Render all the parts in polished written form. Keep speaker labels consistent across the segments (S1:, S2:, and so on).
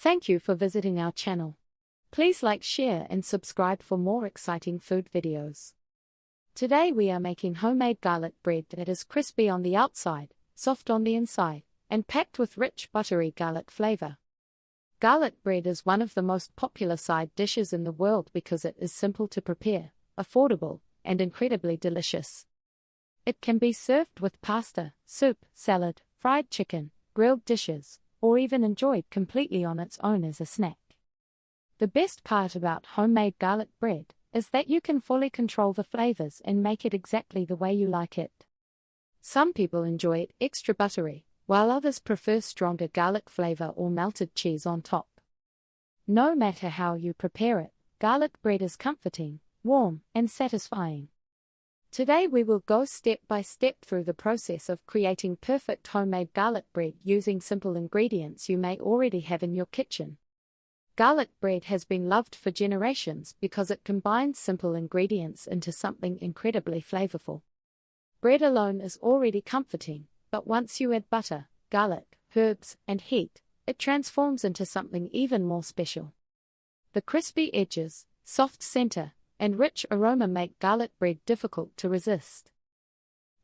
S1: Thank you for visiting our channel. Please like, share and subscribe for more exciting food videos. Today we are making homemade garlic bread that is crispy on the outside, soft on the inside, and packed with rich buttery garlic flavor. Garlic bread is one of the most popular side dishes in the world because it is simple to prepare, affordable, and incredibly delicious. It can be served with pasta, soup, salad, fried chicken, grilled dishes, or even enjoyed completely on its own as a snack. The best part about homemade garlic bread is that you can fully control the flavors and make it exactly the way you like it. Some people enjoy it extra buttery, while others prefer stronger garlic flavor or melted cheese on top. No matter how you prepare it, garlic bread is comforting, warm, and satisfying. Today we will go step by step through the process of creating perfect homemade garlic bread using simple ingredients you may already have in your kitchen. Garlic bread has been loved for generations because it combines simple ingredients into something incredibly flavorful. Bread alone is already comforting, but once you add butter, garlic, herbs, and heat, it transforms into something even more special. The crispy edges, soft center, and rich aroma make garlic bread difficult to resist.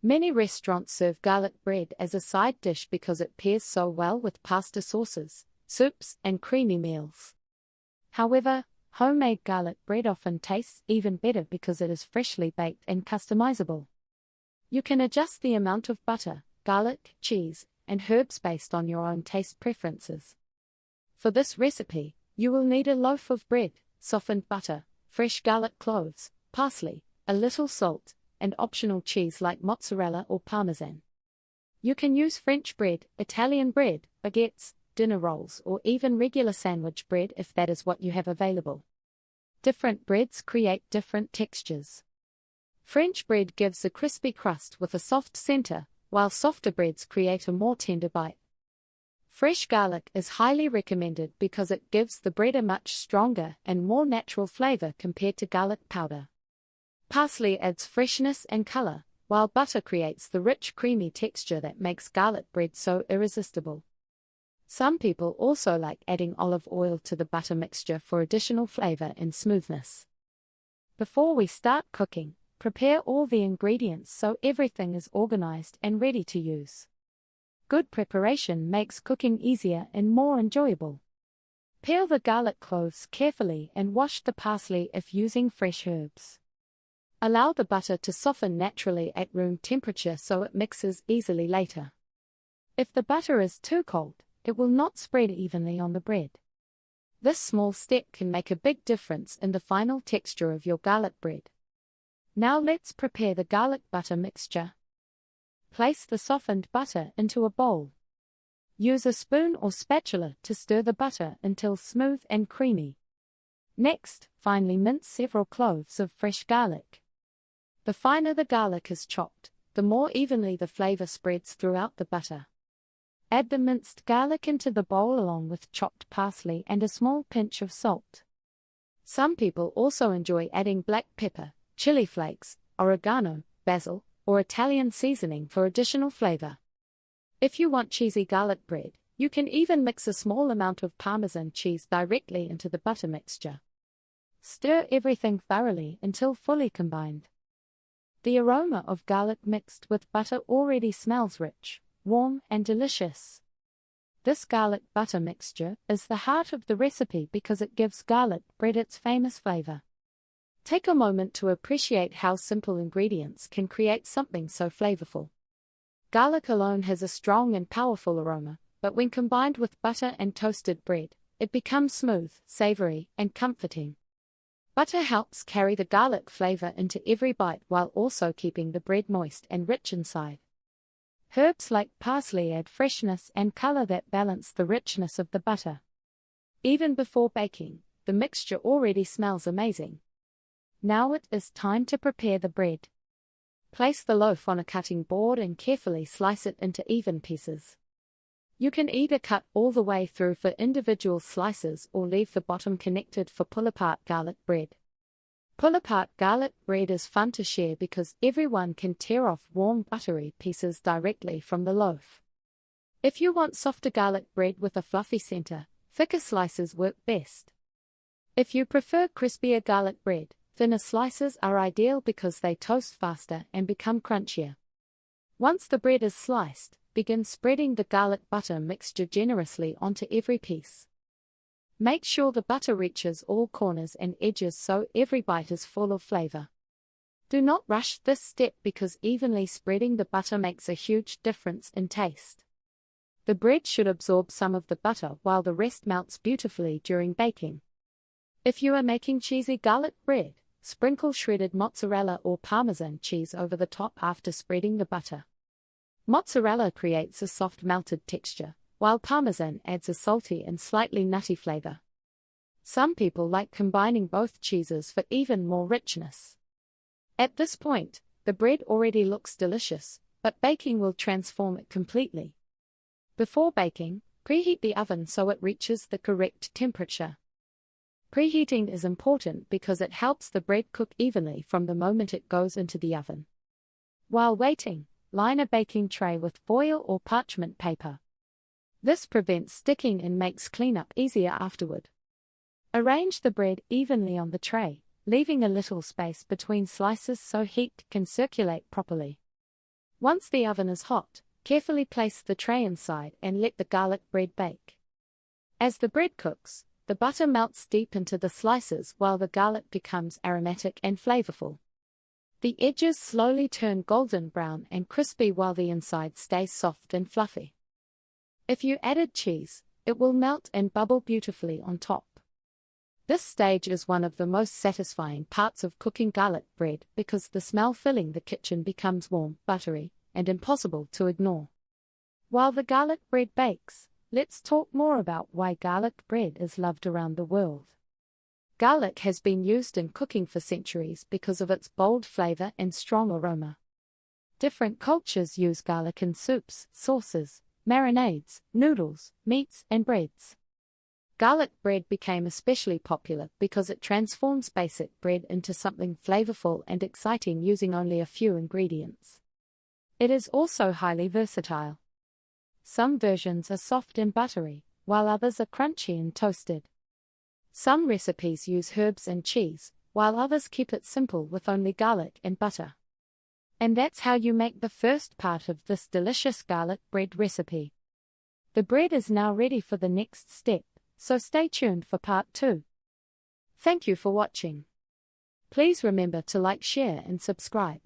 S1: Many restaurants serve garlic bread as a side dish because it pairs so well with pasta sauces, soups, and creamy meals. However, homemade garlic bread often tastes even better because it is freshly baked and customizable. You can adjust the amount of butter, garlic, cheese, and herbs based on your own taste preferences. For this recipe, you will need a loaf of bread, softened butter, fresh garlic cloves, parsley, a little salt, and optional cheese like mozzarella or parmesan. You can use French bread, Italian bread, baguettes, dinner rolls, or even regular sandwich bread if that is what you have available. Different breads create different textures. French bread gives a crispy crust with a soft center, while softer breads create a more tender bite. Fresh garlic is highly recommended because it gives the bread a much stronger and more natural flavor compared to garlic powder. Parsley adds freshness and color, while butter creates the rich creamy texture that makes garlic bread so irresistible. Some people also like adding olive oil to the butter mixture for additional flavor and smoothness. Before we start cooking, prepare all the ingredients so everything is organized and ready to use. Good preparation makes cooking easier and more enjoyable. Peel the garlic cloves carefully and wash the parsley if using fresh herbs. Allow the butter to soften naturally at room temperature so it mixes easily later. If the butter is too cold, it will not spread evenly on the bread. This small step can make a big difference in the final texture of your garlic bread. Now let's prepare the garlic butter mixture. Place the softened butter into a bowl. Use a spoon or spatula to stir the butter until smooth and creamy. Next, finely mince several cloves of fresh garlic. The finer the garlic is chopped, the more evenly the flavor spreads throughout the butter. Add the minced garlic into the bowl along with chopped parsley and a small pinch of salt. Some people also enjoy adding black pepper, chili flakes, oregano, basil, or Italian seasoning for additional flavor. If you want cheesy garlic bread, you can even mix a small amount of Parmesan cheese directly into the butter mixture. Stir everything thoroughly until fully combined. The aroma of garlic mixed with butter already smells rich, warm, and delicious. This garlic butter mixture is the heart of the recipe because it gives garlic bread its famous flavor. Take a moment to appreciate how simple ingredients can create something so flavorful. Garlic alone has a strong and powerful aroma, but when combined with butter and toasted bread, it becomes smooth, savory, and comforting. Butter helps carry the garlic flavor into every bite while also keeping the bread moist and rich inside. Herbs like parsley add freshness and color that balance the richness of the butter. Even before baking, the mixture already smells amazing. Now it is time to prepare the bread. Place the loaf on a cutting board and carefully slice it into even pieces. You can either cut all the way through for individual slices or leave the bottom connected for pull-apart garlic bread. Pull-apart garlic bread is fun to share because everyone can tear off warm buttery pieces directly from the loaf. If you want softer garlic bread with a fluffy center, Thicker slices work best. If you prefer crispier garlic bread, thinner slices are ideal because they toast faster and become crunchier. Once the bread is sliced, begin spreading the garlic butter mixture generously onto every piece. Make sure the butter reaches all corners and edges so every bite is full of flavor. Do not rush this step because evenly spreading the butter makes a huge difference in taste. The bread should absorb some of the butter while the rest melts beautifully during baking. If you are making cheesy garlic bread, sprinkle shredded mozzarella or Parmesan cheese over the top after spreading the butter. Mozzarella creates a soft melted texture, while Parmesan adds a salty and slightly nutty flavor. Some people like combining both cheeses for even more richness. At this point, the bread already looks delicious, but baking will transform it completely. Before baking, preheat the oven so it reaches the correct temperature. Preheating is important because it helps the bread cook evenly from the moment it goes into the oven. While waiting, line a baking tray with foil or parchment paper. This prevents sticking and makes cleanup easier afterward. Arrange the bread evenly on the tray, leaving a little space between slices so heat can circulate properly. Once the oven is hot, carefully place the tray inside and let the garlic bread bake. As the bread cooks, the butter melts deep into the slices while the garlic becomes aromatic and flavorful. The edges slowly turn golden brown and crispy while the inside stays soft and fluffy. If you added cheese, it will melt and bubble beautifully on top. This stage is one of the most satisfying parts of cooking garlic bread because the smell filling the kitchen becomes warm, buttery, and impossible to ignore. While the garlic bread bakes, let's talk more about why garlic bread is loved around the world. Garlic has been used in cooking for centuries because of its bold flavor and strong aroma. Different cultures use garlic in soups, sauces, marinades, noodles, meats, and breads. Garlic bread became especially popular because it transforms basic bread into something flavorful and exciting using only a few ingredients. It is also highly versatile. Some versions are soft and buttery, while others are crunchy and toasted. Some recipes use herbs and cheese, while others keep it simple with only garlic and butter. And that's how you make the first part of this delicious garlic bread recipe. The bread is now ready for the next step, so stay tuned for part 2. Thank you for watching. Please remember to like, share, and subscribe.